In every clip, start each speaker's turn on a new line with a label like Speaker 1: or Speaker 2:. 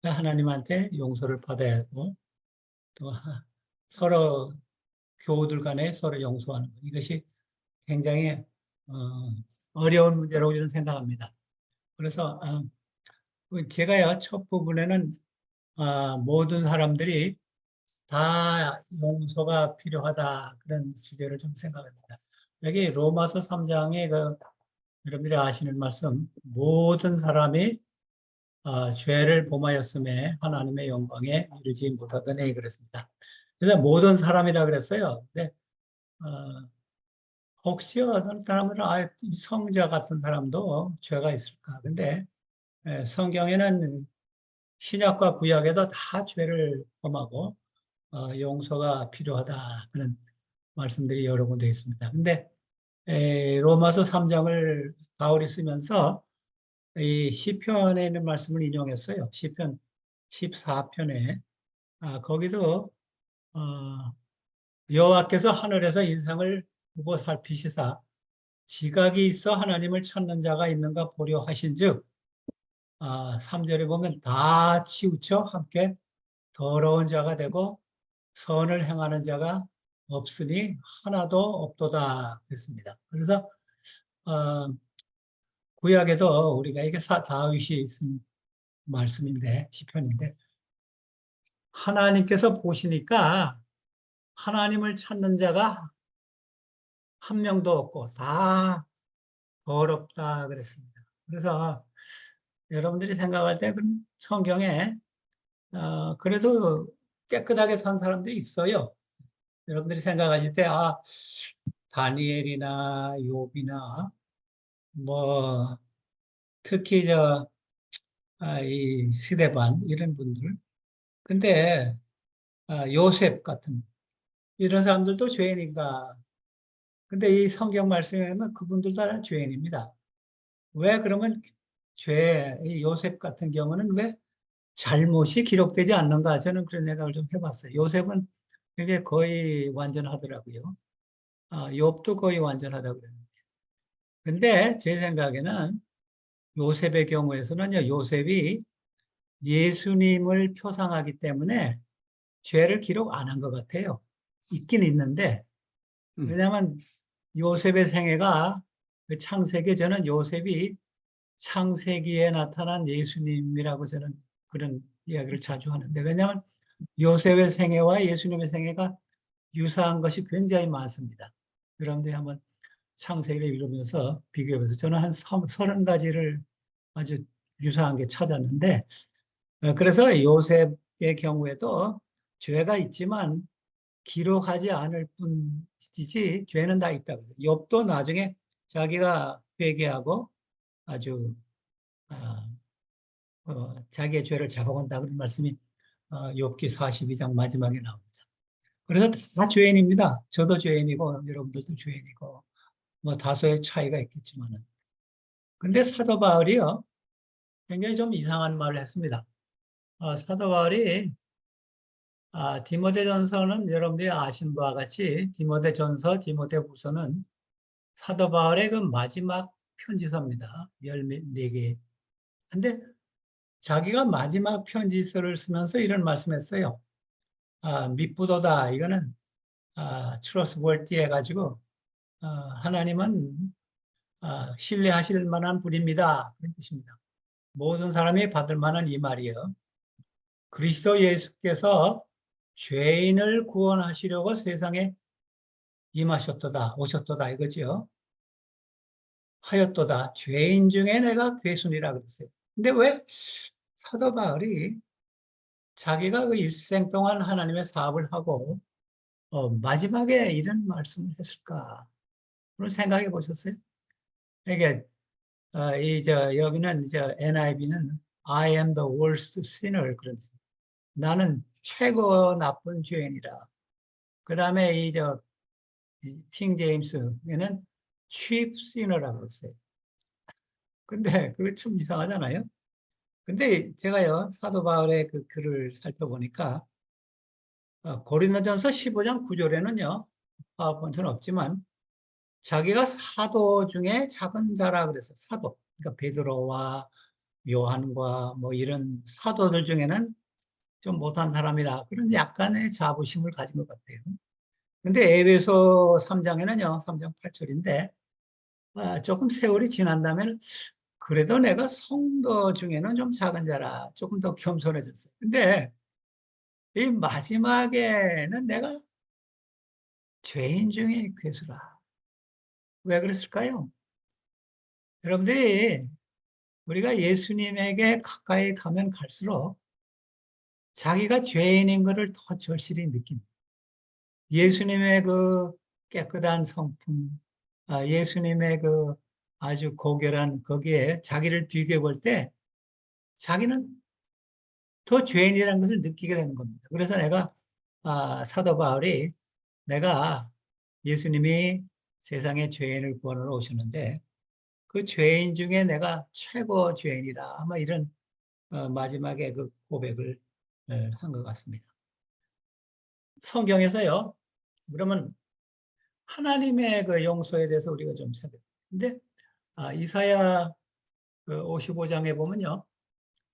Speaker 1: 하나님한테 용서를 받아야 하고 또 서로 교우들 간에 서로 용서하는 것. 이것이 굉장히 어려운 문제라고 저는 생각합니다. 그래서 제가요 첫 부분에는 모든 사람들이 다 용서가 필요하다 그런 주제를 좀 생각합니다. 여기 로마서 3장에 여러분들이 아시는 말씀 모든 사람이 죄를 범하였음에 하나님의 영광에 이르지 못하더니 그랬습니다. 그래서 모든 사람이라 그랬어요. 근데 혹시 어떤 사람들은 성자 같은 사람도 죄가 있을까? 근데 성경에는 신약과 구약에도 다 죄를 범하고 용서가 필요하다 그런 말씀들이 여러 군데 있습니다. 근데 로마서 3장을 바울이 쓰면서 이 시편에 있는 말씀을 인용했어요. 시편 14편에 거기도 여호와께서 하늘에서 인상을 보고 살피시사 지각이 있어 하나님을 찾는 자가 있는가 보려 하신즉 3절에 보면 다 치우쳐 함께 더러운 자가 되고 선을 행하는 자가 없으니 하나도 없도다 그랬습니다. 그래서 구약에도 우리가 이게 다윗이 쓴 말씀인데 시편인데 하나님께서 보시니까 하나님을 찾는 자가 한 명도 없고 다 더럽다 그랬습니다. 그래서 여러분들이 생각할 때 성경에 그래도 깨끗하게 산 사람들이 있어요. 여러분들이 생각하실 때 다니엘이나 욥이나 뭐 특히 이 스데반 이런 분들 근데 요셉 같은 이런 사람들도 죄인인가? 근데 이 성경 말씀에 보면 그분들도 다 죄인입니다. 왜 그러면 이 요셉 같은 경우는 왜 잘못이 기록되지 않는가? 저는 그런 생각을 좀 해봤어요. 요셉은 이게 거의 완전하더라고요. 욥도 거의 완전하다고 그랬는데. 근데 제 생각에는 요셉의 경우에서는요, 요셉이 예수님을 표상하기 때문에 죄를 기록 안 한 것 같아요. 있긴 있는데, 왜냐하면 요셉의 생애가 그 창세기 저는 요셉이 창세기에 나타난 예수님이라고 저는 그런 이야기를 자주 하는데, 왜냐하면 요셉의 생애와 예수님의 생애가 유사한 것이 굉장히 많습니다. 여러분들이 한번 창세기를 읽으면서 비교해보세요. 저는 한 30가지를 아주 유사한 게 찾았는데, 그래서 요셉의 경우에도 죄가 있지만 기록하지 않을 뿐이지 죄는 다 있다. 욥도 나중에 자기가 회개하고 아주 자기의 죄를 자복한다 그런 말씀이 욥기 42장 마지막에 나옵니다. 그래서 다 죄인입니다. 저도 죄인이고 여러분들도 죄인이고 뭐 다소의 차이가 있겠지만은. 근데 사도 바울이요 굉장히 좀 이상한 말을 했습니다. 사도 바울이 디모데전서는 여러분들이 아시는 바와 같이 디모데전서, 디모데후서는 사도 바울의 그 마지막 편지서입니다. 14개. 근데 자기가 마지막 편지서를 쓰면서 이런 말씀했어요. 미쁘도다. 이거는 트러스월티 해가지고 하나님은 신뢰하실 만한 분입니다. 그런 뜻입니다. 모든 사람이 받을 만한 이 말이요. 그리스도 예수께서 죄인을 구원하시려고 세상에 임하셨도다, 오셨도다 이거죠. 하였도다. 죄인 중에 내가 괴순이라 그랬어요. 근데 왜 사도 바울이 자기가 그 일생 동안 하나님의 사업을 하고 마지막에 이런 말씀을 했을까? 그런 생각해 보셨어요? 이게 여기는 NIV는 I am the worst sinner 그런 나는 최고 나쁜 죄인이라. 그 다음에 킹 제임스에는 chief sinner라고 했어요. 근데 그거 좀 이상하잖아요. 근데 제가요 사도 바울의 그 글을 살펴보니까 고린도전서 15장 9절에는요 파워포인트는 없지만 자기가 사도 중에 작은 자라 그랬어요. 사도. 그러니까 베드로와 요한과 뭐 이런 사도들 중에는 좀 못한 사람이라 그런 약간의 자부심을 가진 것 같아요. 근데 에베소 3장에는요, 3장 8절인데, 조금 세월이 지난다면 그래도 내가 성도 중에는 좀 작은 자라 조금 더 겸손해졌어요. 근데 이 마지막에는 내가 죄인 중에 괴수라. 왜 그랬을까요? 여러분들이 우리가 예수님에게 가까이 가면 갈수록 자기가 죄인인 것을 더 절실히 느낍니다. 예수님의 그 깨끗한 성품, 예수님의 그 아주 고결한 거기에 자기를 비교해 볼 때 자기는 더 죄인이라는 것을 느끼게 되는 겁니다. 그래서 내가 사도 바울이 내가 예수님이 세상의 죄인을 구원하러 오셨는데 그 죄인 중에 내가 최고 죄인이라 아마 이런 마지막에 그 고백을 한 것 같습니다. 성경에서요. 그러면 하나님의 그 용서에 대해서 우리가 좀 생각해. 근데 이사야 그 55장에 보면요.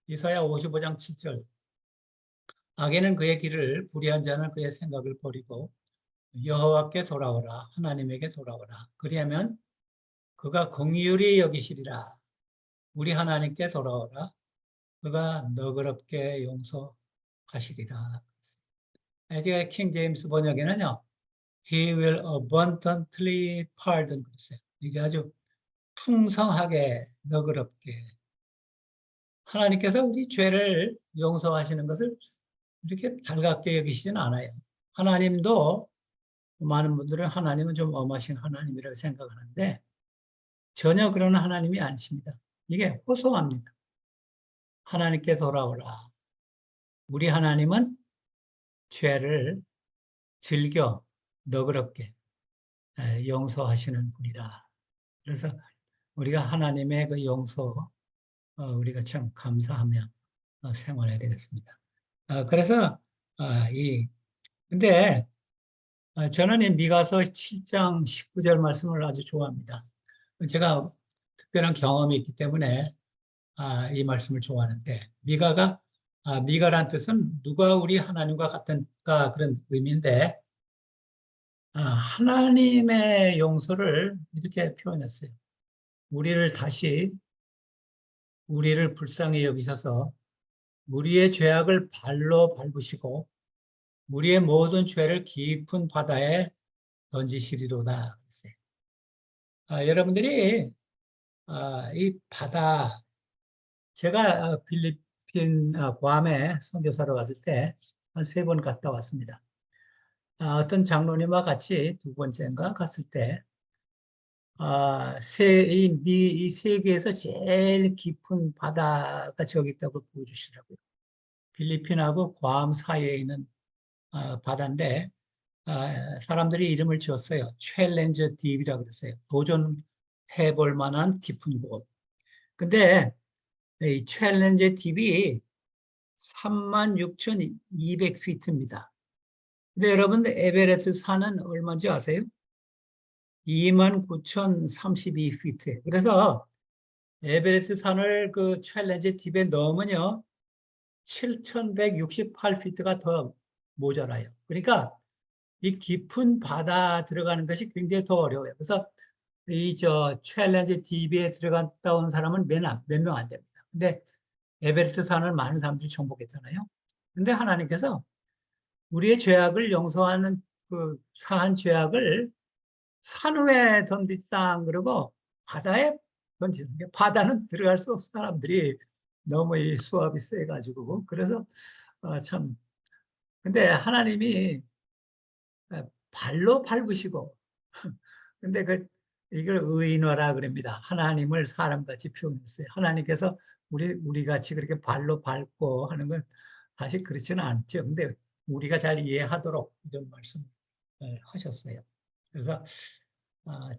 Speaker 1: 이사야 55장 7절. 악인은 그의 길을 불의한 자는 그의 생각을 버리고 여호와께 돌아오라 하나님에게 돌아오라. 그리하면 그가 긍휼히 여기시리라. 우리 하나님께 돌아오라. 그가 너그럽게 용서하시리라. 이제 킹 제임스 번역에는요. He will abundantly pardon 그랬어요. 이제 아주 풍성하게 너그럽게 하나님께서 우리 죄를 용서하시는 것을 이렇게 달갑게 여기시지는 않아요. 하나님도 많은 분들은 하나님은 좀 엄하신 하나님이라고 생각하는데 전혀 그런 하나님이 아니십니다. 이게 호소합니다. 하나님께 돌아오라. 우리 하나님은 죄를 즐겨 너그럽게 용서하시는 분이다. 그래서 우리가 하나님의 그 용서 우리가 참 감사하며 생활해야 되겠습니다. 그래서 근데 저는 이 미가서 7장 19절 말씀을 아주 좋아합니다. 제가 특별한 경험이 있기 때문에 이 말씀을 좋아하는데 미가란 뜻은 누가 우리 하나님과 같은가 그런 의미인데 하나님의 용서를 이렇게 표현했어요. 우리를 불쌍히 여기셔서 우리의 죄악을 발로 밟으시고 우리의 모든 죄를 깊은 바다에 던지시리로다. 여러분들이 이 바다 제가 필리핀 괌에 선교사로 갔을 때 한 3번 갔다 왔습니다. 어떤 장로님과 같이 2번째인가 갔을 때 이 세계에서 제일 깊은 바다가 저기 있다고 보여주시더라고요. 필리핀하고 괌 사이에 있는 바다인데 사람들이 이름을 지었어요. 챌린저 딥이라고 그랬어요. 도전해 볼 만한 깊은 곳. 근데 이 챌린저 딥이 36,200피트입니다. 근데 여러분 에베레스트 산은 얼마인지 아세요? 29,032피트예요. 그래서 에베레스트 산을 그 챌린저 딥에 넣으면요. 7,168피트가 더 모자라요. 그러니까 이 깊은 바다 들어가는 것이 굉장히 더 어려워요. 그래서 챌린지 DB에 들어갔다 온 사람은 몇 명 안 됩니다. 근데 에베레스트 산을 많은 사람들이 정복했잖아요. 근데 하나님께서 우리의 죄악을 용서하는 그 사한 죄악을 산 위에 던지땅 그러고 바다에 던지는 게 바다는 들어갈 수 없어 사람들이 너무 이 수압이 세가지고 그래서 참 근데 하나님이 발로 밟으시고 근데 이걸 의인화라 그럽니다. 하나님을 사람같이 표현했어요. 하나님께서 우리 같이 그렇게 발로 밟고 하는 건 사실 그렇지는 않죠. 근데 우리가 잘 이해하도록 이런 말씀 하셨어요. 그래서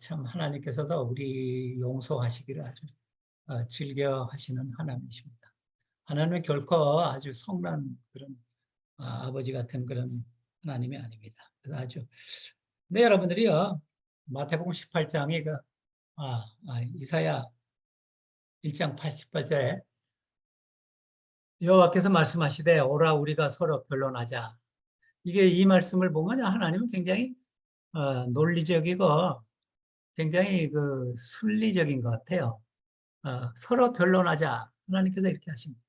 Speaker 1: 참 하나님께서도 우리 용서하시기를 아주 즐겨 하시는 하나님이십니다. 하나님은 결코 아주 성난 그런 아버지 같은 그런 하나님이 아닙니다. 그래서 네, 여러분들이요. 마태복음 18장에 이사야 1장 88절에 여호와께서 말씀하시되 오라 우리가 서로 변론하자. 이게 이 말씀을 보면 하나님은 굉장히 논리적이고 굉장히 그 순리적인 것 같아요. 서로 변론하자. 하나님께서 이렇게 하십니다.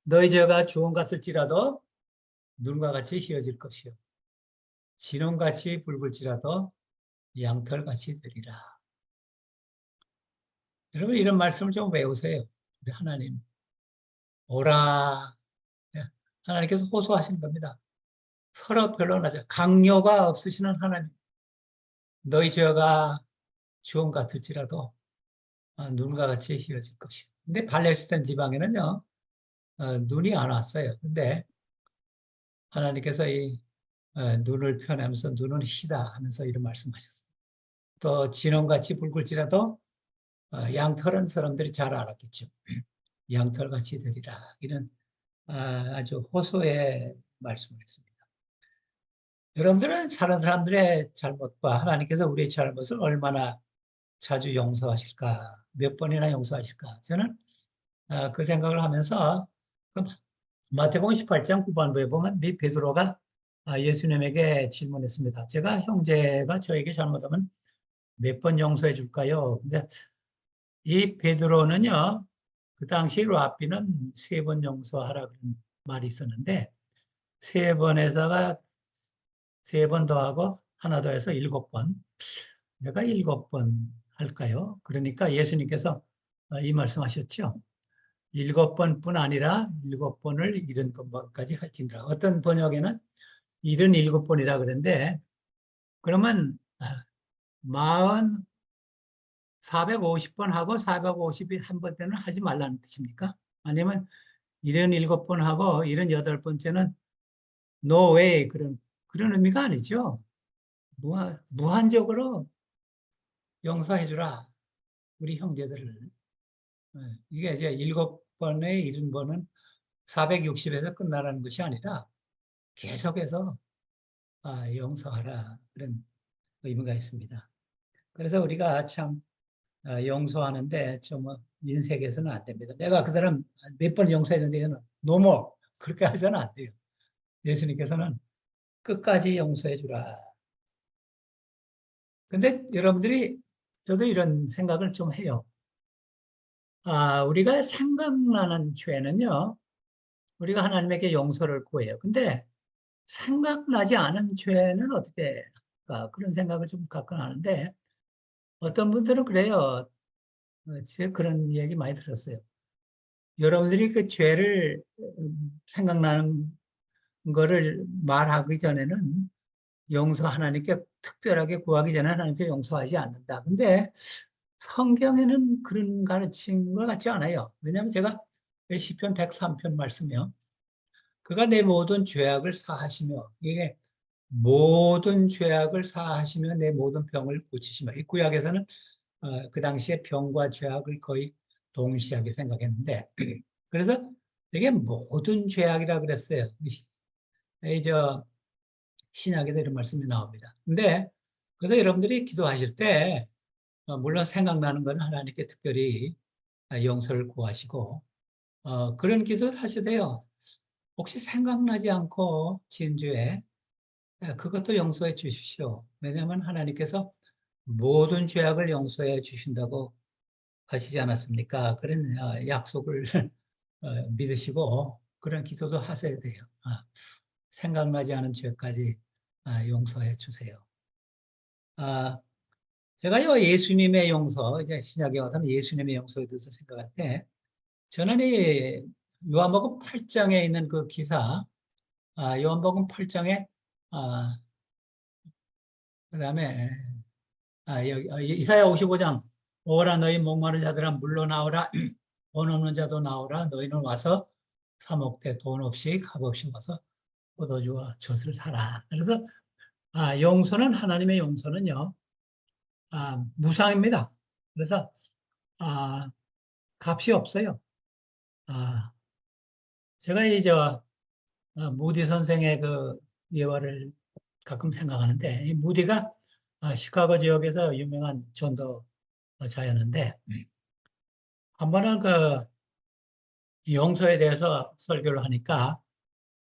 Speaker 1: 너희 죄가 주홍 같을지라도 눈과 같이 희어질 것이요 진홍같이 붉을지라도 양털같이 되리라. 여러분 이런 말씀을 좀 외우세요. 우리 하나님 오라. 예, 하나님께서 호소하시는 겁니다. 서로 변론하자. 강요가 없으시는 하나님. 너희 죄가 주홍 같을지라도 눈과 같이 희어질 것이요. 근데 발레스타인 지방에는요, 눈이 안 왔어요. 근데 하나님께서 이 눈을 펴내면서 눈은 희다 하면서 이런 말씀하셨어요. 또 진홍같이 붉을지라도 양털은 사람들이 잘 알았겠죠. 양털같이 되리라. 이런 아주 호소의 말씀을 했습니다. 여러분들은 다른 사람들의 잘못과 하나님께서 우리의 잘못을 얼마나 자주 용서하실까? 몇 번이나 용서하실까? 저는 그 생각을 하면서 그 마태복음 18장 9번부에 보면 베드로가 예수님에게 질문했습니다. 제가 형제가 저에게 잘못하면 몇 번 용서해 줄까요? 근데 이 베드로는요, 그 당시 랍비는 3번 용서하라 그런 말이 있었는데, 3번에다가 3번 더하고 하나 더해서 7번. 내가 7번 할까요? 그러니까 예수님께서 이 말씀하셨죠. 7번뿐 아니라 7번을 70번까지 할지니라. 어떤 번역에는 77번이라 그러는데, 그러면 40, 450번 하고 451번 때는 하지 말라는 뜻입니까? 아니면 77번 하고 78번째는 no way 그런 의미가 아니죠. 무한적으로 용서해 주라. 우리 형제들을. 이게 이제 7번에 70번은 460에서 끝나라는 것이 아니라 계속해서 용서하라. 그런 의미가 있습니다. 그래서 우리가 참 용서하는데 좀 인색해서는 안 됩니다. 내가 그 사람 몇 번 용서했는데 no more 그렇게 해서는 안 돼요. 예수님께서는 끝까지 용서해 주라. 근데 여러분들이 저도 이런 생각을 좀 해요. 우리가 생각나는 죄는요, 우리가 하나님에게 용서를 구해요. 근데 생각나지 않은 죄는 어떻게 할까? 그런 생각을 좀 가끔 하는데, 어떤 분들은 그래요. 제가 그런 얘기 많이 들었어요. 여러분들이 그 죄를 생각나는 거를 말하기 전에는 용서 하나님께 특별하게 구하기 전에 하나님께 용서하지 않는다. 근데 성경에는 그런 가르친 것 같지 않아요. 왜냐하면 제가 시편 103편 말씀이요. 그가 내 모든 죄악을 사하시며 이게 모든 죄악을 사하시며 내 모든 병을 고치시며 이 구약에서는 그 당시에 병과 죄악을 거의 동일시하게 생각했는데 그래서 이게 모든 죄악이라 그랬어요. 저 신약에도 이런 말씀이 나옵니다. 근데 그래서 여러분들이 기도하실 때 물론 생각나는 건 하나님께 특별히 용서를 구하시고 그런 기도 하셔도 돼요. 혹시 생각나지 않고 진주에 그것도 용서해 주십시오. 왜냐하면 하나님께서 모든 죄악을 용서해 주신다고 하시지 않았습니까? 그런 약속을 믿으시고 그런 기도도 하셔야 돼요. 생각나지 않은 죄까지 용서해 주세요. 제가요 예수님의 용서, 이제 신약에 와서는 예수님의 용서에 대해서 생각할 때 저는 이 요한복음 8장에 있는 그 기사, 요한복음 8장에 그다음에 여기 이사야 55장 오라 너희 목마른 자들아 물러나오라 돈 없는 자도 나오라 너희는 와서 사 먹되 돈 없이 값 없이 와서 포도주와 젖을 사라. 그래서 용서는 하나님의 용서는요 무상입니다. 그래서 아, 값이 없어요. 아, 제가 이제 무디 선생의 그 예화를 가끔 생각하는데 이 무디가 시카고 지역에서 유명한 전도자였는데 한 번은 이 용서에 대해서 설교를 하니까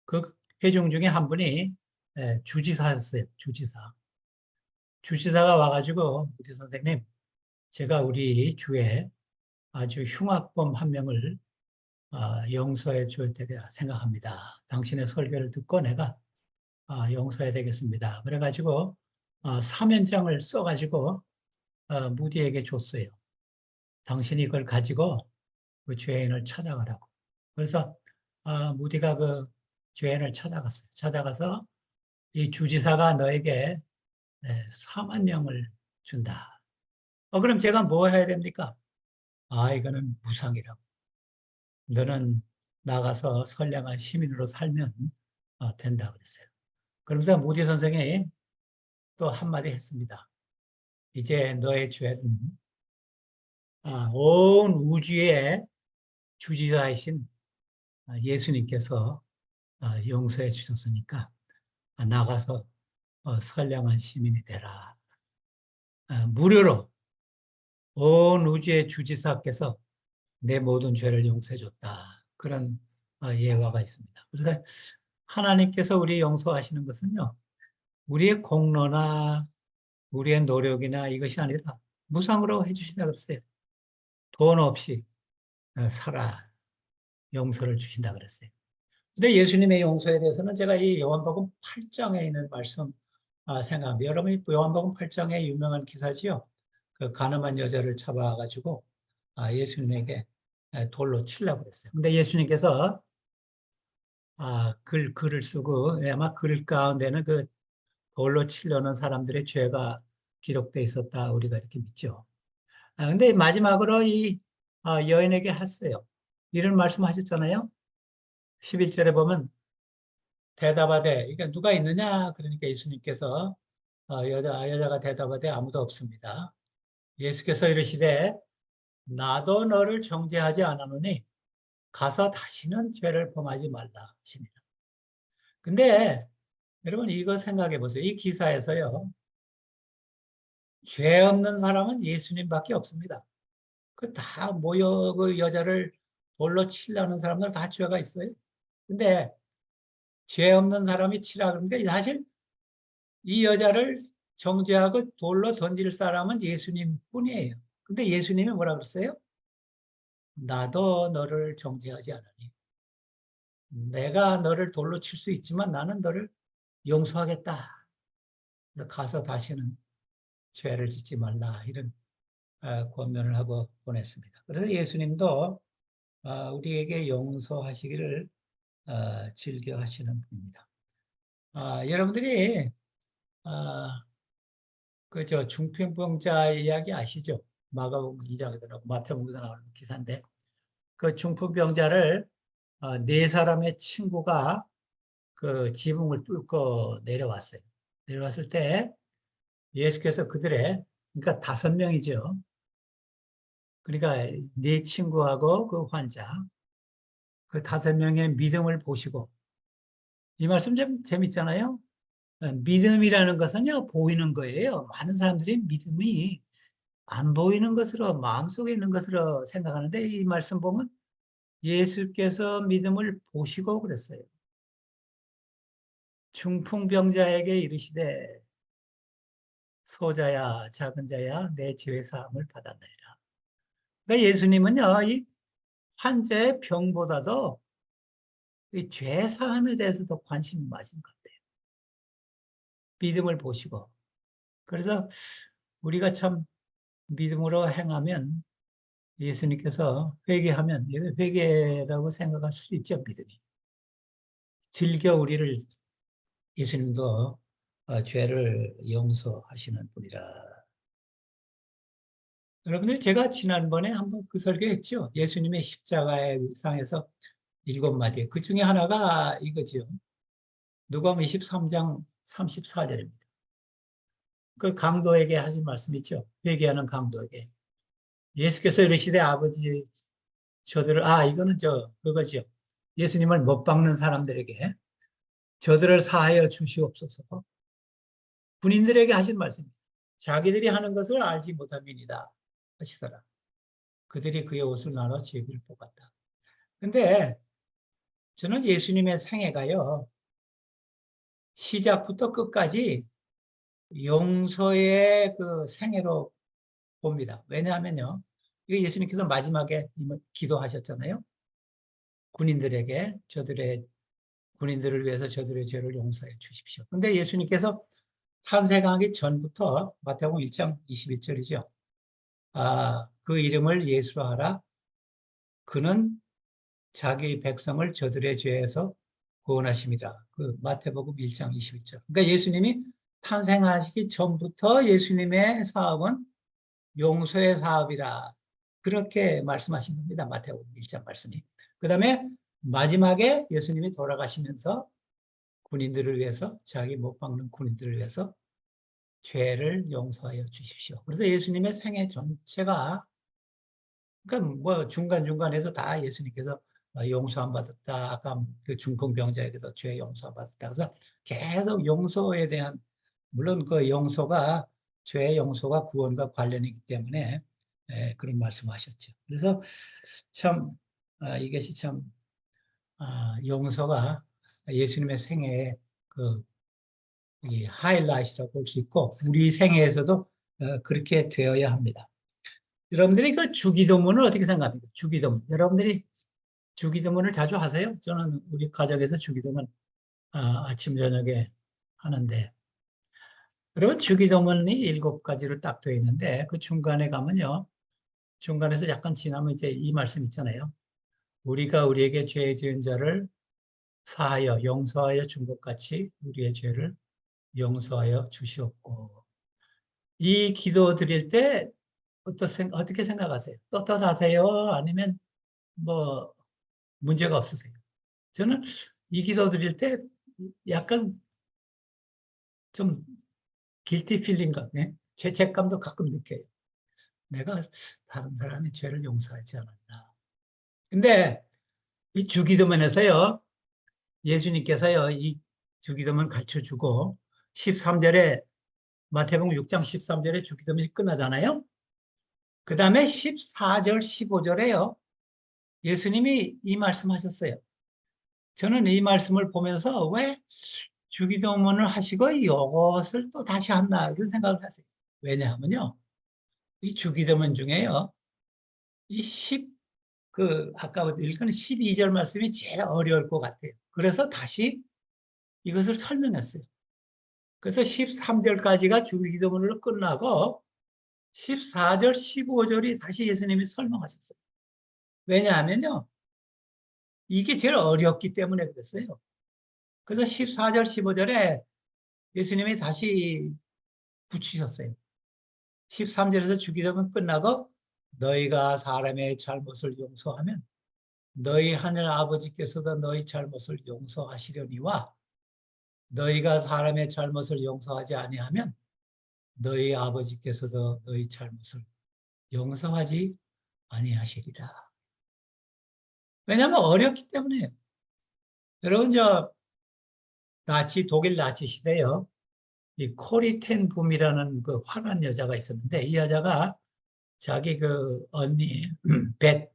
Speaker 1: 그 회중 중에 한 분이 주지사였어요. 주지사. 주지사가 와가지고 우리 선생님, 제가 우리 주에 아주 흉악범 한 명을 용서해 줘야 되리라 생각합니다. 당신의 설교를 듣고 내가 용서해야 되겠습니다. 그래가지고 사면장을 써가지고 무디에게 줬어요. 당신이 이걸 가지고 그 죄인을 찾아가라고. 그래서 무디가 그 죄인을 찾아갔어요. 찾아가서 이 주지사가 너에게 4만 명을 준다. 그럼 제가 뭐 해야 됩니까? 이거는 무상이라고. 너는 나가서 선량한 시민으로 살면 된다 그랬어요. 그러면서 무디 선생이 또 한마디 했습니다. 이제 너의 죄는 온 우주의 주지사이신 예수님께서 용서해 주셨으니까 나가서 선량한 시민이 되라. 무료로 온 우주의 주지사께서 내 모든 죄를 용서해 줬다. 그런 예화가 있습니다. 그래서 하나님께서 우리 용서하시는 것은요, 우리의 공로나 우리의 노력이나 이것이 아니라 무상으로 해주신다 그랬어요. 돈 없이 살아 용서를 주신다 그랬어요. 근데 예수님의 용서에 대해서는 제가 이 요한복음 8장에 있는 말씀 생각합니다. 여러분이 요한복음 8장의 유명한 기사지요. 그 가늠한 여자를 잡아가지고 예수님에게 돌로 치려고 그랬어요. 근데 예수님께서 글을 쓰고 아마 글 가운데는 그 돌로 치려는 사람들의 죄가 기록되어 있었다 우리가 이렇게 믿죠. 근데 마지막으로 이 여인에게 했어요. 이런 말씀하셨잖아요. 11절에 보면 대답하되 이게 누가 있느냐 그러니까 예수님께서 여자가 대답하되 아무도 없습니다. 예수께서 이르시되 나도 너를 정죄하지 않았노니 가서 다시는 죄를 범하지 말라 하시니라. 근데 여러분 이거 생각해 보세요. 이 기사에서요. 죄 없는 사람은 예수님밖에 없습니다. 그 다 모여 그 여자를 돌로 치려는 사람들 다 죄가 있어요. 근데 죄 없는 사람이 치라 그러는데 사실 이 여자를 정죄하고 돌로 던질 사람은 예수님 뿐이에요. 근데 예수님이 뭐라 그랬어요? 나도 너를 정죄하지 않으니. 내가 너를 돌로 칠 수 있지만 나는 너를 용서하겠다. 그래서 가서 다시는 죄를 짓지 말라. 이런 권면을 하고 보냈습니다. 그래서 예수님도 우리에게 용서하시기를 즐겨 하시는 분입니다. 여러분들이 그저 중풍병자 이야기 아시죠? 마가복음 2장에도 나오고 마태복음에도 나오는 기사인데 그 중풍병자를 네 사람의 친구가 그 지붕을 뚫고 내려왔어요. 내려왔을 때 예수께서 그러니까 5명이죠. 그러니까 네 친구하고 그 환자 그 5명의 믿음을 보시고 이 말씀 좀 재밌잖아요. 믿음이라는 것은요 보이는 거예요. 많은 사람들이 믿음이 안 보이는 것으로 마음속에 있는 것으로 생각하는데 이 말씀 보면 예수께서 믿음을 보시고 그랬어요. 중풍병자에게 이르시되 소자야 작은 자야 내 죄 사함을 받았느니라. 그러니까 예수님은요 이 환자의 병보다도 이 죄 사함에 대해서도 관심이 많으신 것 같아요. 믿음을 보시고 그래서 우리가 참 믿음으로 행하면 예수님께서 회개하면 회개라고 생각할 수 있죠. 믿음이 즐겨 우리를 예수님도 죄를 용서하시는 분이라. 여러분들 제가 지난번에 한번 그 설교했죠. 예수님의 십자가의 상에서 7마디. 그 중에 하나가 이거죠. 누가복음 23장 34절입니다. 그 강도에게 하신 말씀 있죠. 회개하는 강도에게. 예수께서 이르시되 아버지 저들을 이거는 그거죠. 예수님을 못 박는 사람들에게 저들을 사하여 주시옵소서. 군인들에게 하신 말씀입니다. 자기들이 하는 것을 알지 못함이니이다 하시더라. 그들이 그의 옷을 나눠 제비를 뽑았다. 근데 저는 예수님의 생애가요, 시작부터 끝까지 용서의 그 생애로 봅니다. 왜냐하면요, 이거 예수님께서 마지막에 기도하셨잖아요. 군인들에게 군인들을 위해서 저들의 죄를 용서해 주십시오. 근데 예수님께서 탄생하기 전부터 마태복음 1장 21절이죠. 그 이름을 예수로 하라. 그는 자기 백성을 저들의 죄에서 구원하십니다. 그 마태복음 1장 21절. 그러니까 예수님이 탄생하시기 전부터 예수님의 사업은 용서의 사업이라 그렇게 말씀하신 겁니다. 마태복음 1장 말씀이. 그 다음에 마지막에 예수님이 돌아가시면서 군인들을 위해서 자기 못 박는 군인들을 위해서 죄를 용서하여 주십시오. 그래서 예수님의 생애 전체가 그러니까 뭐 중간중간에도 다 예수님께서 용서 안 받았다. 아까 그 중풍병자에게도 죄 용서 안 받았다. 그래서 계속 용서에 대한 물론 그 용서가 죄 용서가 구원과 관련이기 때문에 그런 말씀하셨죠. 그래서 참 이것이 참 용서가 예수님의 생애의 그 이 하이라이트라고 볼 수 있고 우리 생애에서도 그렇게 되어야 합니다. 여러분들이 그 주기도문을 어떻게 생각합니까? 주기도문. 여러분들이 주기도문을 자주 하세요? 저는 우리 가족에서 주기도문 아침 저녁에 하는데 그리고 주기도문이 7가지로 딱 되어 있는데 그 중간에 가면요. 중간에서 약간 지나면 이제 이 말씀 있잖아요. 우리가 우리에게 죄 지은 자를 사하여 용서하여 준 것 같이 우리의 죄를 용서하여 주시옵고. 이 기도 드릴 때 어떻게 생각하세요? 떳떳하세요? 아니면 뭐 문제가 없으세요? 저는 이 기도 드릴 때 약간 좀 길티 필링 같네. 죄책감도 가끔 느껴요. 내가 다른 사람의 죄를 용서하지 않았나. 근데 이 주기도문에서요, 예수님께서요, 이 주기도문 가르쳐 주고 13절에 마태복음 6장 13절에 주기도문이 끝나잖아요. 그 다음에 14절, 15절에요. 예수님이 이 말씀하셨어요. 저는 이 말씀을 보면서 왜 주기도문을 하시고 이것을 또 다시 한다 이런 생각을 하세요. 왜냐하면요. 이 주기도문 중에요. 이 아까 읽은 12절 말씀이 제일 어려울 것 같아요. 그래서 다시 이것을 설명했어요. 그래서 13절까지가 주기도문으로 끝나고 14절, 15절이 다시 예수님이 설명하셨어요. 왜냐하면요. 이게 제일 어렵기 때문에 그랬어요. 그래서 14절, 15절에 예수님이 다시 붙이셨어요. 13절에서 주기도문 끝나고 너희가 사람의 잘못을 용서하면 너희 하늘 아버지께서도 너희 잘못을 용서하시려니와 너희가 사람의 잘못을 용서하지 아니하면 너희 아버지께서도 너희 잘못을 용서하지 아니하시리라. 왜냐하면 어렵기 때문에요. 여러분 독일 나치 시대요. 이 코리 텐 붐이라는 그 화난 여자가 있었는데 이 여자가 자기 그 언니 벳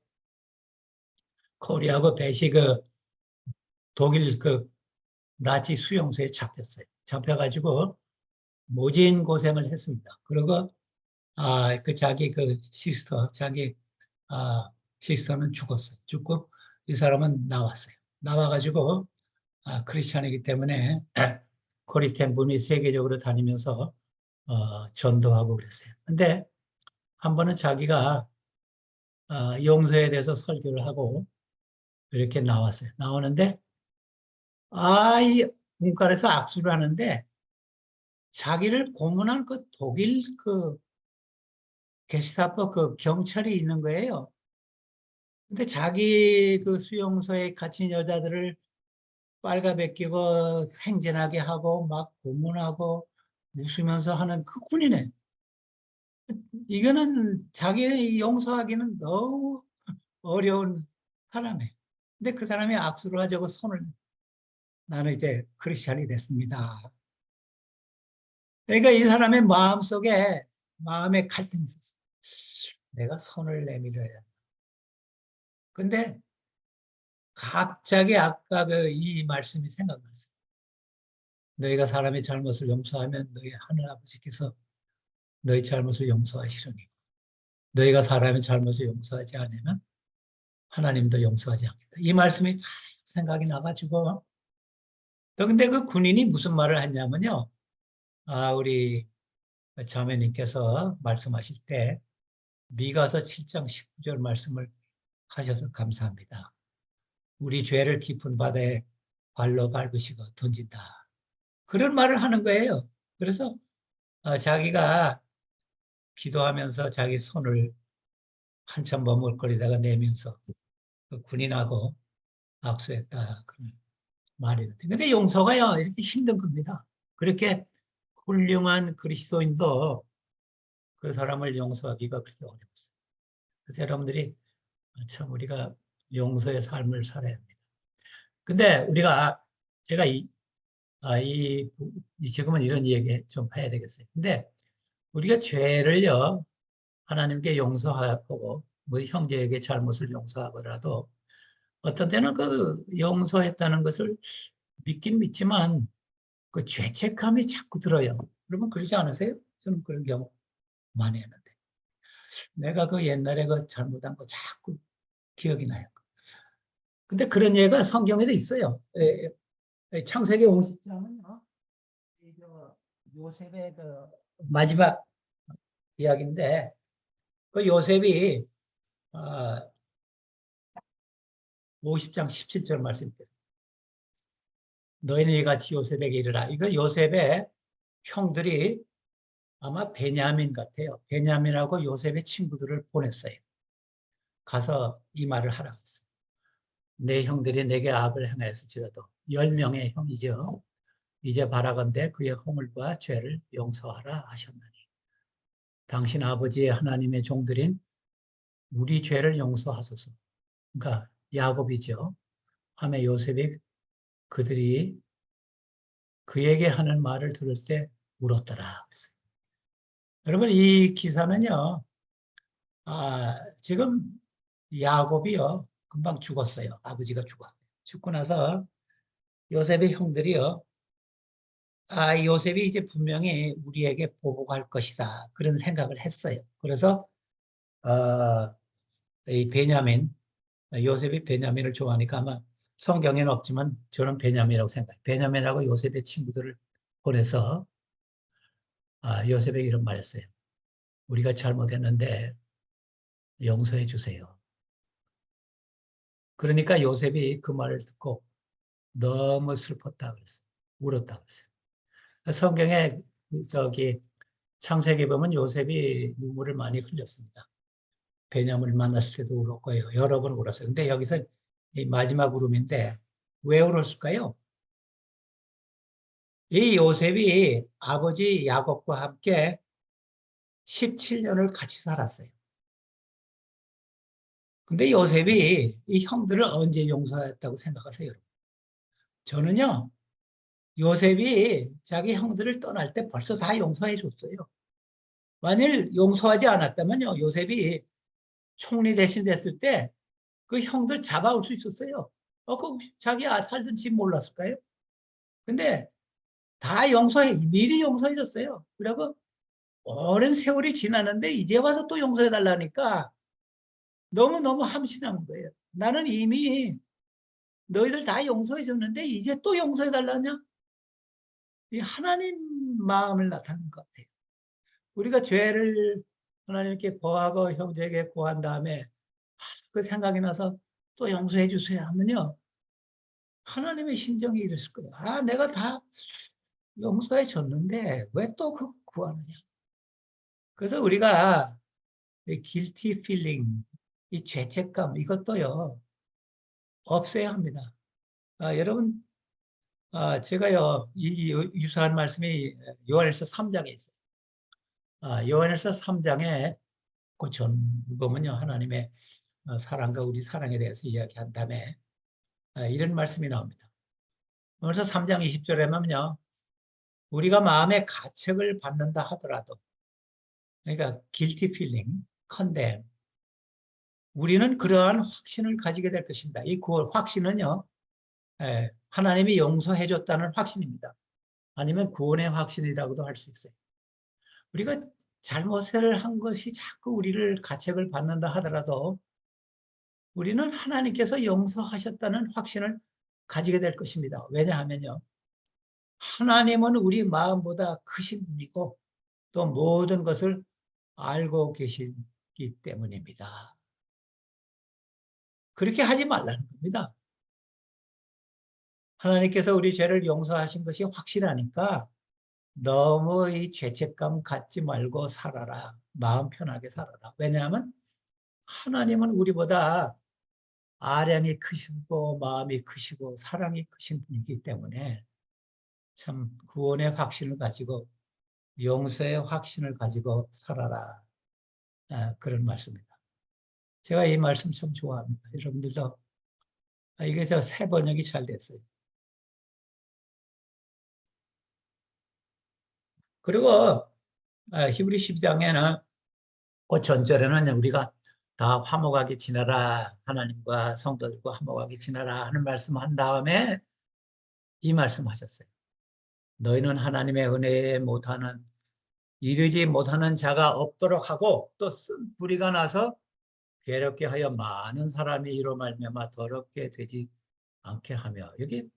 Speaker 1: 코리하고 벳이 그 독일 그 나치 수용소에 잡혔어요. 잡혀가지고 모진 고생을 했습니다. 그리고 자기 그 시스터는 죽었어요. 죽고 이 사람은 나왔어요. 나와가지고 크리스찬이기 때문에 코리텐 분이 세계적으로 다니면서 전도하고 그랬어요. 근데 한 번은 자기가 용서에 대해서 설교를 하고 이렇게 나왔어요. 나오는데 이 문간에서 악수를 하는데 자기를 고문한 그 독일 그 게스타포 그 경찰이 있는 거예요. 근데 자기 그 수용소에 갇힌 여자들을 빨가벗기고 행진하게 하고 막 고문하고 웃으면서 하는 그 군이네. 이거는 자기 용서하기는 너무 어려운 사람이에요. 근데 그 사람이 악수를 하자고 나는 이제 크리스찬이 됐습니다. 그러니까 이 사람의 마음에 갈등이 있었어. 내가 손을 내밀어야. 근데 갑자기 아까 이 말씀이 생각났어요. 너희가 사람의 잘못을 용서하면 너희 하늘 아버지께서 너희 잘못을 용서하시려니 너희가 사람의 잘못을 용서하지 않으면 하나님도 용서하지 않겠다. 이 말씀이 딱 생각이 나가지고 또 근데 그 군인이 무슨 말을 했냐면요. 우리 자매님께서 말씀하실 때 미가서 7장 19절 말씀을 하셔서 감사합니다. 우리 죄를 깊은 바다에 발로 밟으시고 던진다. 그런 말을 하는 거예요. 그래서 자기가 기도하면서 자기 손을 한참 머뭇거리다가 내면서 그 군인하고 악수했다. 그런 말이. 근데 용서가요, 이렇게 힘든 겁니다. 그렇게 훌륭한 그리스도인도 그 사람을 용서하기가 그렇게 어렵습니다. 그래서 여러분들이 참 우리가 용서의 삶을 살아야 합니다. 근데 우리가 제가 지금은 이런 얘기 좀 해야 되겠어요. 근데 우리가 죄를요, 하나님께 용서하고, 뭐 형제에게 잘못을 용서하더라도 어떤 때는 그 용서했다는 것을 믿긴 믿지만 그 죄책감이 자꾸 들어요. 여러분 그러지 않으세요? 저는 그런 경우 많이 했는데. 내가 그 옛날에 그 잘못한 거 자꾸 기억이 나요. 근데 그런 예가 성경에도 있어요. 창세기 50장은요. 요셉의 그 마지막 이야기인데 그 요셉이 50장 17절 말씀입니다. 너희는 이같이 요셉에게 이르라. 이거 요셉의 형들이 아마 베냐민 같아요. 베냐민하고 요셉의 친구들을 보냈어요. 가서 이 말을 하라고 했어요. 내 형들이 내게 악을 행하였을지라도 10명의 형이죠. 이제 바라건대 그의 허물과 죄를 용서하라 하셨나니 당신 아버지의 하나님의 종들인 우리 죄를 용서하소서. 그러니까 야곱이죠. 하며 요셉이 그들이 그에게 하는 말을 들을 때 울었더라. 여러분 이 기사는요. 지금 야곱이요. 금방 죽었어요. 아버지가 죽었어요. 죽고 나서 요셉의 형들이요. 요셉이 이제 분명히 우리에게 보복할 것이다. 그런 생각을 했어요. 그래서 이 베냐민, 요셉이 베냐민을 좋아하니까 아마 성경에는 없지만 저는 베냐민이라고 생각해요. 베냐민하고 요셉의 친구들을 보내서 요셉에게 이런 말했어요. 우리가 잘못했는데 용서해 주세요. 그러니까 요셉이 그 말을 듣고 너무 슬펐다 그랬어요. 울었다 그랬어요. 성경에 저기 창세기 보면 요셉이 눈물을 많이 흘렸습니다. 베냐민을 만났을 때도 울었고요. 여러 번 울었어요. 근데 여기서 이 마지막 울음인데 왜 울었을까요? 이 요셉이 아버지 야곱과 함께 17년을 같이 살았어요. 근데 요셉이 이 형들을 언제 용서했다고 생각하세요? 저는요, 요셉이 자기 형들을 떠날 때 벌써 다 용서해 줬어요. 만일 용서하지 않았다면요, 요셉이 총리 대신 됐을 때 그 형들 잡아올 수 있었어요. 그 자기 살던 집 몰랐을까요? 근데 다 미리 용서해 줬어요. 그리고 오랜 세월이 지났는데 이제 와서 또 용서해 달라니까 너무너무 함신한 거예요. 나는 이미 너희들 다 용서해 줬는데 이제 또 용서해 달라냐? 이 하나님 마음을 나타내는 것 같아요. 우리가 죄를 하나님께 고하고 형제에게 고한 다음에 그 생각이 나서 또 용서해 주세요 하면요. 하나님의 심정이 이랬을 거예요. 내가 다 용서해 줬는데 왜 또 그거 구하느냐. 그래서 우리가 이 guilty feeling, 이 죄책감 이것도요. 없애야 합니다. 여러분, 제가요, 이 유사한 말씀이 요한일서 3장에 있어요. 요한일서 3장에 그 전부분은요, 하나님의 사랑과 우리 사랑에 대해서 이야기한 다음에 이런 말씀이 나옵니다. 그래서 3장 20절에 보면요, 우리가 마음의 가책을 받는다 하더라도, 그러니까 guilty feeling, condemn, 우리는 그러한 확신을 가지게 될 것입니다. 이 확신은요, 하나님이 용서해 줬다는 확신입니다. 아니면 구원의 확신이라고도 할 수 있어요. 우리가 잘못을 한 것이 자꾸 우리를 가책을 받는다 하더라도 우리는 하나님께서 용서하셨다는 확신을 가지게 될 것입니다. 왜냐하면요, 하나님은 우리 마음보다 크신 분이고 또 모든 것을 알고 계시기 때문입니다. 그렇게 하지 말라는 겁니다. 하나님께서 우리 죄를 용서하신 것이 확실하니까 너무 이 죄책감 갖지 말고 살아라. 마음 편하게 살아라. 왜냐하면 하나님은 우리보다 아량이 크시고 마음이 크시고 사랑이 크신 분이기 때문에 참 구원의 확신을 가지고 용서의 확신을 가지고 살아라. 그런 말씀입니다. 제가 이 말씀 참 좋아합니다. 여러분들도 이게 저 새 번역이 잘 됐어요. 그리고 히브리 12장에는 그 전절에는 우리가 다 화목하게 지내라. 하나님과 성도들과 화목하게 지내라 하는 말씀 한 다음에 이 말씀 하셨어요. 너희는 하나님의 은혜에 못하는 이르지 못하는 자가 없도록 하고 또 쓴 뿌리가 나서 괴롭게 하여 많은 사람이 이로 말미암아 더럽게 되지 않게 하며 여기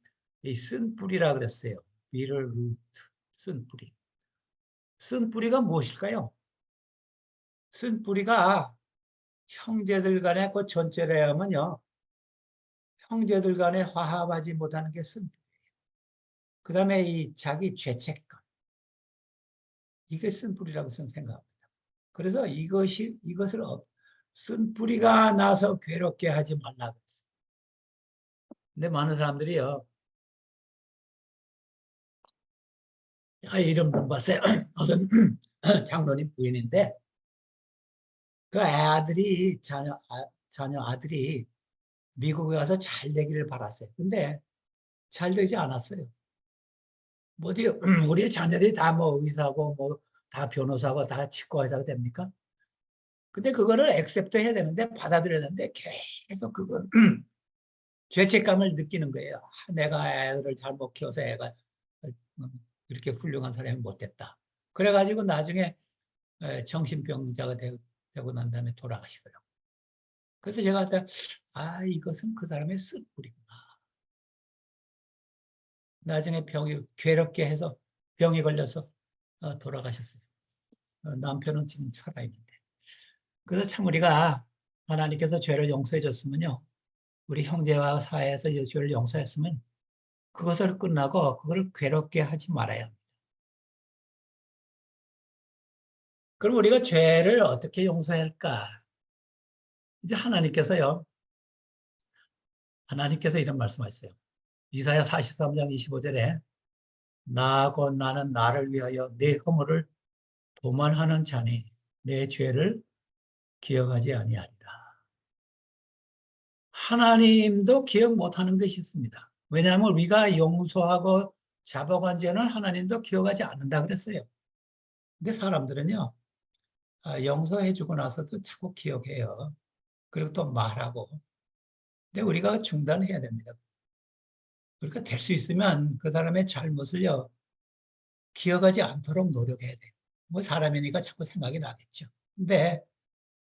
Speaker 1: 이 쓴 뿌리라 그랬어요. 비를 루트 쓴 뿌리. 쓴 뿌리가 무엇일까요? 쓴 뿌리가 형제들 간의 그 전체를 하면요. 형제들 간에 화합하지 못하는 게 쓴 뿌리예요. 그 다음에 이 자기 죄책감. 이게 쓴 뿌리라고 저는 생각합니다. 그래서 이것을 쓴 뿌리가 나서 괴롭게 하지 말라고 했어요. 근데 많은 사람들이요. 이름 못 봤어요. 어떤 장로님 부인인데 그 자녀 아들이 미국에 가서 잘 되기를 바랐어요. 근데 잘 되지 않았어요. 뭐 어디 우리 자녀들이 다 뭐 의사고 뭐 다 변호사고 다 치과의사가 됩니까? 근데 그거를 액셉트 해야 되는데 받아들여야 되는데 계속 그거 죄책감을 느끼는 거예요. 내가 애를 잘못 키워서 애가 이렇게 훌륭한 사람이 못 됐다. 그래가지고 나중에 정신병자가 되고 난 다음에 돌아가시더라고요. 그래서 제가 이것은 그 사람의 쓴뿌리구나. 나중에 병이 괴롭게 해서 병이 걸려서 돌아가셨어요. 남편은 지금 살아있는데. 그래서 참 우리가 하나님께서 죄를 용서해 줬으면요. 우리 형제와 사회에서 죄를 용서했으면 그것을 끝나고 그걸 괴롭게 하지 말아요. 그럼 우리가 죄를 어떻게 용서할까? 이제 하나님께서 이런 말씀하셨어요. 이사야 43장 25절에 나하고 나는 나를 위하여 내 허물을 도만하는 자니 내 죄를 기억하지 아니하리라. 하나님도 기억 못하는 것이 있습니다. 왜냐하면 우리가 용서하고 잡아간 죄는 하나님도 기억하지 않는다 그랬어요. 근데 사람들은요, 용서해주고 나서도 자꾸 기억해요. 그리고 또 말하고. 근데 우리가 중단해야 됩니다. 그러니까 될 수 있으면 그 사람의 잘못을요, 기억하지 않도록 노력해야 돼요. 뭐 사람이니까 자꾸 생각이 나겠죠. 근데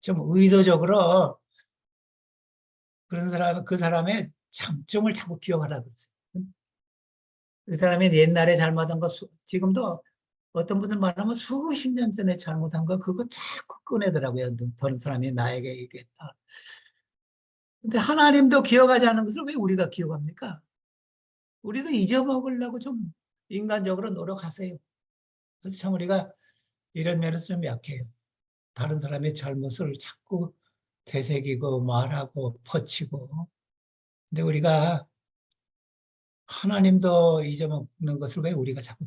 Speaker 1: 좀 의도적으로 그 사람의 장점을 자꾸 기억하라고 그랬어요. 그 사람이 옛날에 잘못한 거, 지금도 어떤 분들 말하면 수십 년 전에 잘못한 거, 그거 자꾸 꺼내더라고요. 다른 사람이 나에게 얘기했다. 근데 하나님도 기억하지 않는 것을 왜 우리가 기억합니까? 우리도 잊어먹으려고 좀 인간적으로 노력하세요. 그래서 참 우리가 이런 면에서 좀 약해요. 다른 사람의 잘못을 자꾸 되새기고 말하고 퍼치고. 근데 우리가 하나님도 잊어먹는 것을 왜 우리가 자꾸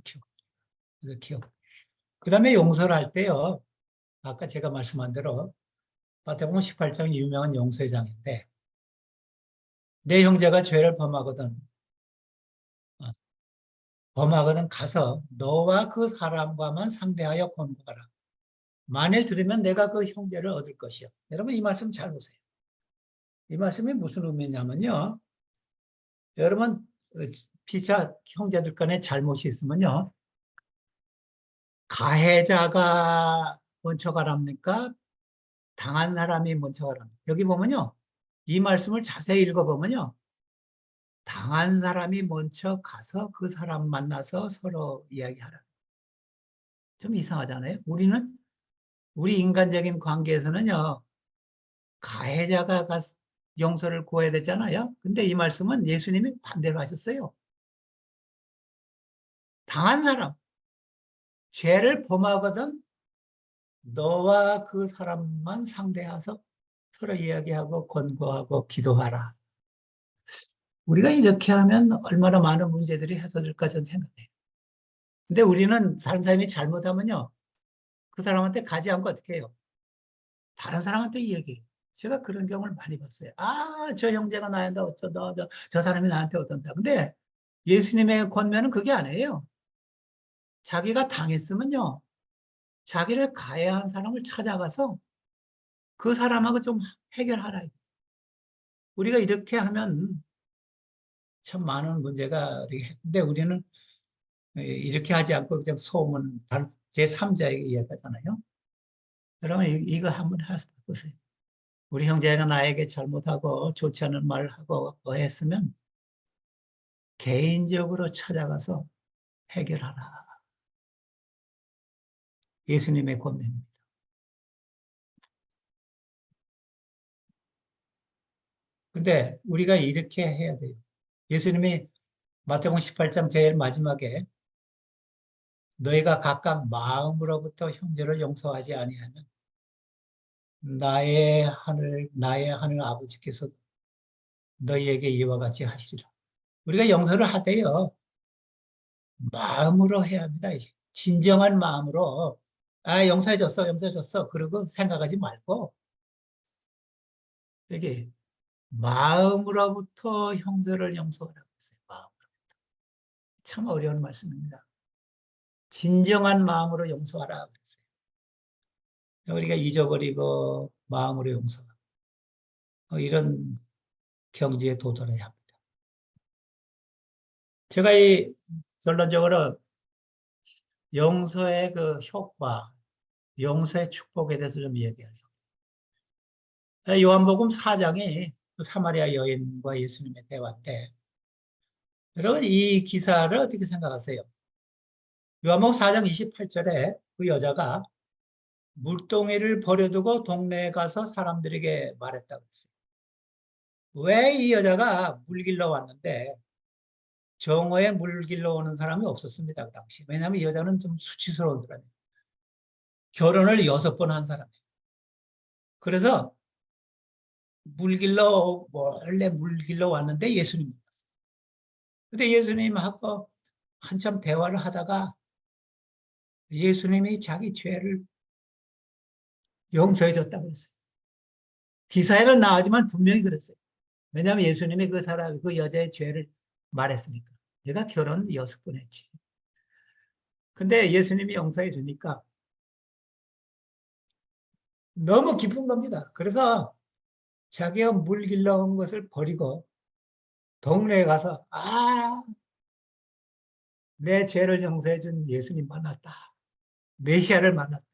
Speaker 1: 그래서 그 다음에 용서를 할 때요. 아까 제가 말씀한 대로 마태복음 18장이 유명한 용서의 장인데 내 형제가 죄를 어, 범하거든 가서 너와 그 사람과만 상대하여 권고하라. 만일 들으면 내가 그 형제를 얻을 것이요. 여러분 이 말씀 잘 보세요. 이 말씀이 무슨 의미냐면요. 여러분, 피차 형제들 간에 잘못이 있으면요. 가해자가 먼저 가랍니까? 당한 사람이 먼저 가랍니까? 여기 보면요. 이 말씀을 자세히 읽어보면요. 당한 사람이 먼저 가서 그 사람 만나서 서로 이야기하라. 좀 이상하잖아요. 우리 인간적인 관계에서는요. 가해자가 용서를 구해야 되잖아요. 근데 이 말씀은 예수님이 반대로 하셨어요. 당한 사람, 죄를 범하거든 너와 그 사람만 상대해서 서로 이야기하고 권고하고 기도하라. 우리가 이렇게 하면 얼마나 많은 문제들이 해소될까 저는 생각해요. 근데 우리는 다른 사람이 잘못하면요. 그 사람한테 가지 않고 어떻게 해요? 다른 사람한테 이야기해요. 제가 그런 경우를 많이 봤어요. 아, 저 형제가 나한테 어쩌다, 저 사람이 나한테 어떤다. 근데 예수님의 권면은 그게 아니에요. 자기가 당했으면요. 자기를 가해한 사람을 찾아가서 그 사람하고 좀 해결하라. 우리가 이렇게 하면 참 많은 문제가, 근데 우리는 이렇게 하지 않고 그냥 소문, 제3자에게 이야기하잖아요. 여러분, 이거 한번 해보세요. 우리 형제가 나에게 잘못하고 좋지 않은 말을 하고 했으면 개인적으로 찾아가서 해결하라. 예수님의 권면입니다. 근데 우리가 이렇게 해야 돼요. 예수님이 마태복음 18장 제일 마지막에 너희가 각각 마음으로부터 형제를 용서하지 아니하면 나의 하늘 아버지께서 너희에게 이와 같이 하시리라. 우리가 용서를 하되요. 마음으로 해야 합니다. 진정한 마음으로 아 용서해줬어 용서해줬어 그러고 생각하지 말고 이게 마음으로부터 형제를 용서하라고 했어요. 마음. 참 어려운 말씀입니다. 진정한 마음으로 용서하라 그랬어요. 우리가 잊어버리고 마음으로 용서하고 이런 경지에 도달해야 합니다. 제가 이 결론적으로 용서의 그 효과, 용서의 축복에 대해서 좀 얘기해서 요한복음 4장이 그 사마리아 여인과 예수님의 대화인데 여러분 이 기사를 어떻게 생각하세요? 요한복음 4장 28절에 그 여자가 물동이를 버려두고 동네에 가서 사람들에게 말했다고 했어요. 왜 이 여자가 물 길러 왔는데 정오에 물 길러 오는 사람이 없었습니다. 그 당시. 왜냐하면 이 여자는 좀 수치스러운 사람이에요. 결혼을 6번 한 사람이에요. 그래서 원래 물 길러 왔는데 예수님 만났어요. 근데 예수님하고 한참 대화를 하다가 예수님이 자기 죄를 용서해 줬다고 그랬어요. 기사에는 나오지만 분명히 그랬어요. 왜냐하면 예수님이 그 여자의 죄를 말했으니까. 내가 결혼 6번 했지. 근데 예수님이 용서해 주니까 너무 기쁜 겁니다. 그래서 자기가 물 길러 온 것을 버리고 동네에 가서 내 죄를 용서해 준 예수님 만났다. 메시아를 만났다.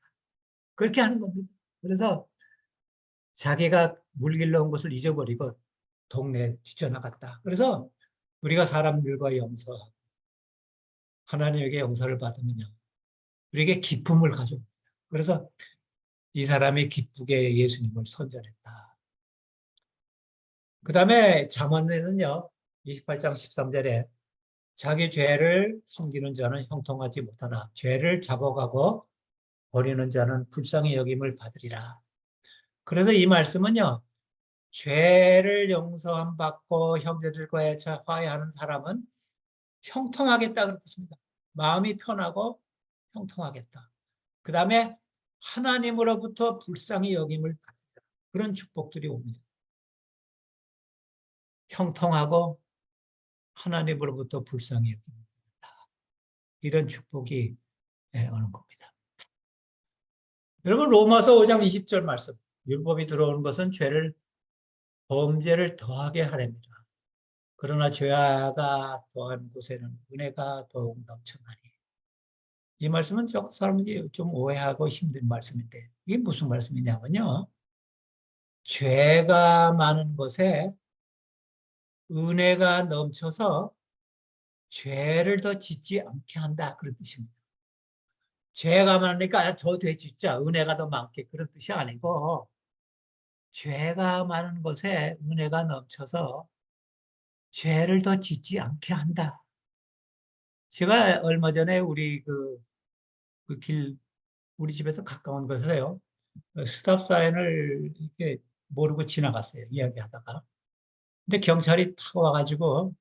Speaker 1: 그렇게 하는 겁니다. 그래서 자기가 물 길러 온 것을 잊어버리고 동네에 뛰쳐나갔다. 그래서 우리가 사람들과 용서하고 하나님에게 용서를 받으면요. 우리에게 기쁨을 가져옵니다. 그래서 이 사람이 기쁘게 예수님을 선전했다. 그 다음에 잠언에는요. 28장 13절에 자기 죄를 숨기는 자는 형통하지 못하나 죄를 잡아가고 버리는 자는 불쌍히 여김을 받으리라. 그래서 이 말씀은요. 죄를 용서함 받고 형제들과의 화해하는 사람은 형통하겠다 그렇습니다. 마음이 편하고 형통하겠다. 그 다음에 하나님으로부터 불쌍히 여김을 받으리라. 그런 축복들이 옵니다. 형통하고 하나님으로부터 불쌍히 여김을 받는다. 이런 축복이 오는 겁니다. 여러분 로마서 5장 20절 말씀. 율법이 들어오는 것은 죄를 범죄를 더하게 하렵니다. 그러나 죄가 더한 곳에는 은혜가 더욱 넘쳐나니. 이 말씀은 사람들이 좀 오해하고 힘든 말씀인데 이게 무슨 말씀이냐면요. 죄가 많은 곳에 은혜가 넘쳐서 죄를 더 짓지 않게 한다. 그런 뜻입니다. 죄가 많으니까 더 되짓자 은혜가 더 많게 그런 뜻이 아니고 죄가 많은 곳에 은혜가 넘쳐서 죄를 더 짓지 않게 한다. 제가 얼마 전에 우리 집에서 가까운 곳에요. 스탑 사인을 이렇게 모르고 지나갔어요. 이야기하다가. 근데 경찰이 탁 와가지고,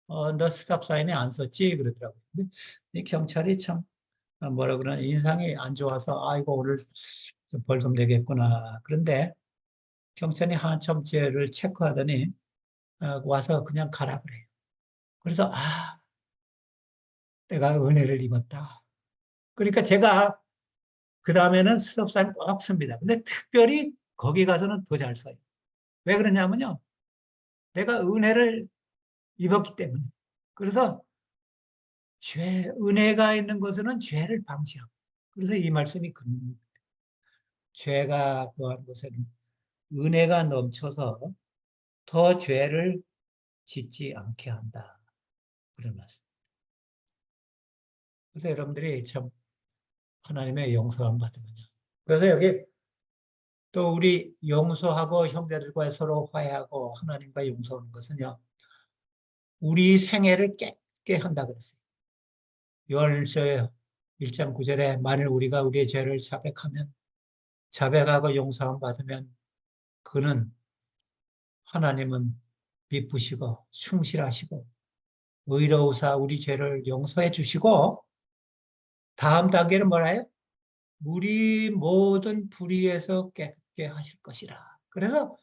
Speaker 1: 너 스탑 사인에 안 썼지? 그러더라고요. 근데 이 경찰이 참, 뭐라 그러나, 인상이 안 좋아서, 아이고, 오늘 좀 벌금 내겠구나. 그런데 경찰이 한참 죄를 체크하더니, 와서 그냥 가라 그래요. 그래서, 내가 은혜를 입었다. 그러니까 제가 그 다음에는 스톱 사인 꼭 씁니다. 근데 특별히 거기 가서는 더 잘 써요. 왜 그러냐면요. 내가 은혜를 입었기 때문에. 그래서 은혜가 있는 곳에는 죄를 방지하고. 그래서 이 말씀이 죄가 거한 곳에는 은혜가 넘쳐서 더 죄를 짓지 않게 한다. 그런 말씀. 그래서 여러분들이 참 하나님의 용서함 받으면요. 그래서 여기 또 우리 용서하고 형제들과 서로 화해하고 하나님과 용서하는 것은요. 우리 생애를 깨끗게 한다 그랬어요. 요한일서 1장 9절에 만일 우리가 우리의 죄를 자백하면 자백하고 용서함 받으면 그는 하나님은 미쁘시고 충실하시고 의로우사 우리 죄를 용서해 주시고 다음 단계는 뭐라요? 우리 모든 불의에서 깨끗게 하실 것이라. 그래서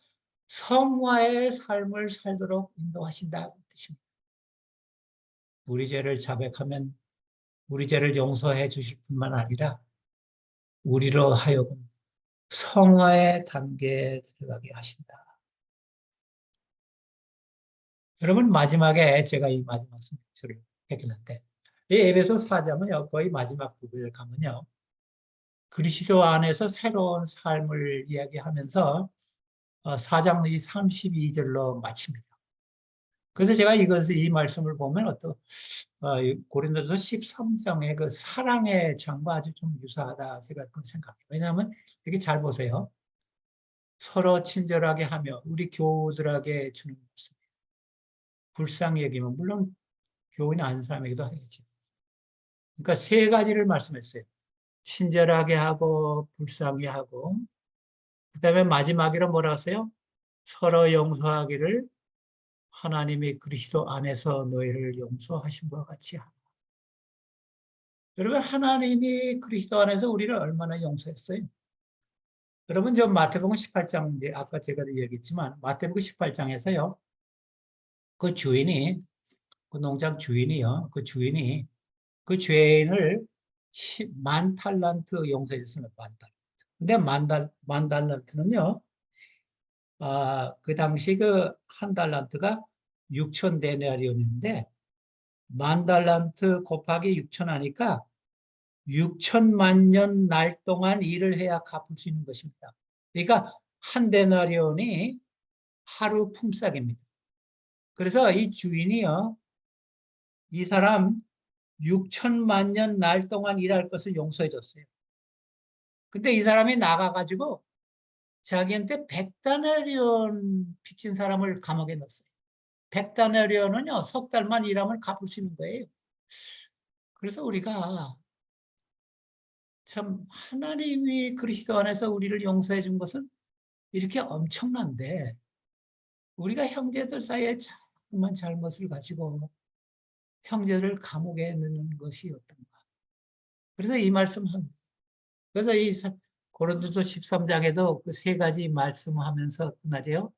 Speaker 1: 성화의 삶을 살도록 인도하신다는 뜻입니다. 우리 죄를 자백하면 우리 죄를 용서해 주실 뿐만 아니라 우리로 하여금 성화의 단계에 들어가게 하신다. 여러분 마지막에 제가 이 마지막 스피치를 했는데 이 에베소 4장은 거의 마지막 부분을 가면요. 그리스도 안에서 새로운 삶을 이야기하면서 4장 32절로 마칩니다. 그래서 제가 이 말씀을 보면 고린도서 13장의 그 사랑의 장과 아주 좀 유사하다 제가 그렇게 생각해요. 왜냐하면 이렇게 잘 보세요. 서로 친절하게 하며 우리 교우들에게 주는 말씀. 불쌍히 여기면 물론 교훈이 아닌 사람에게도 하겠지. 그러니까 세 가지를 말씀했어요. 친절하게 하고 불쌍히 하고 그다음에 마지막으로 뭐라 하세요? 서로 용서하기를 하나님이 그리스도 안에서 너희를 용서하신 것 같이 하라. 여러분 하나님이 그리스도 안에서 우리를 얼마나 용서했어요? 여러분 저 마태복음 18장 아까 제가 얘기했지만 마태복음 18장에서요. 그 주인이 그 농장 주인이요. 그 주인이 그 죄인을 10만 달란트 용서했습니다. 만 달란트. 근데 만 달란트는요. 그 당시 그 한 달란트가 6천 데나리온인데 만 달란트 곱하기 6천 하니까 6천만 년 날 동안 일을 해야 갚을 수 있는 것입니다. 그러니까 한 데나리온이 하루 품삯입니다. 그래서 이 주인이요. 이 사람 6천만 년 날 동안 일할 것을 용서해 줬어요. 근데 이 사람이 나가가지고 자기한테 100다나리온 빚진 사람을 감옥에 넣었어요. 100다나리온은요, 석 달만 일하면 갚을 수 있는 거예요. 그래서 우리가 참 하나님이 그리스도 안에서 우리를 용서해 준 것은 이렇게 엄청난데 우리가 형제들 사이에 자꾸만 잘못을 가지고 형제를 감옥에 넣는 것이 어떤가. 그래서 이 말씀은 그래서 이 고린도서 13장에도 그 세 가지 말씀하면서 끝나죠.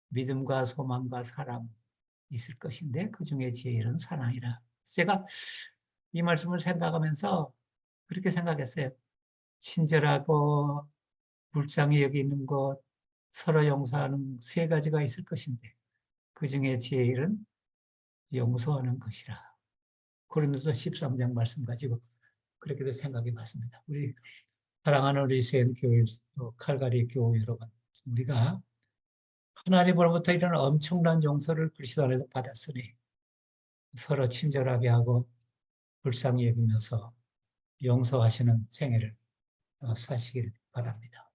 Speaker 1: 믿음과 소망과 사랑 있을 것인데 그 중에 제일은 사랑이라. 제가 이 말씀을 생각하면서 그렇게 생각했어요. 친절하고 불쌍히 여기는 것, 서로 용서하는 세 가지가 있을 것인데 그 중에 제일 1은 용서하는 것이라. 고린도서 13장 말씀 가지고 그렇게도 생각해 봤습니다. 우리 사랑하는 우리 세연교회 칼가리 교회 여러분, 우리가 하나님으로부터 이런 엄청난 용서를 그리스도 안에서 받았으니 서로 친절하게 하고 불쌍히 여기면서 용서하시는 생애를 사시길 바랍니다.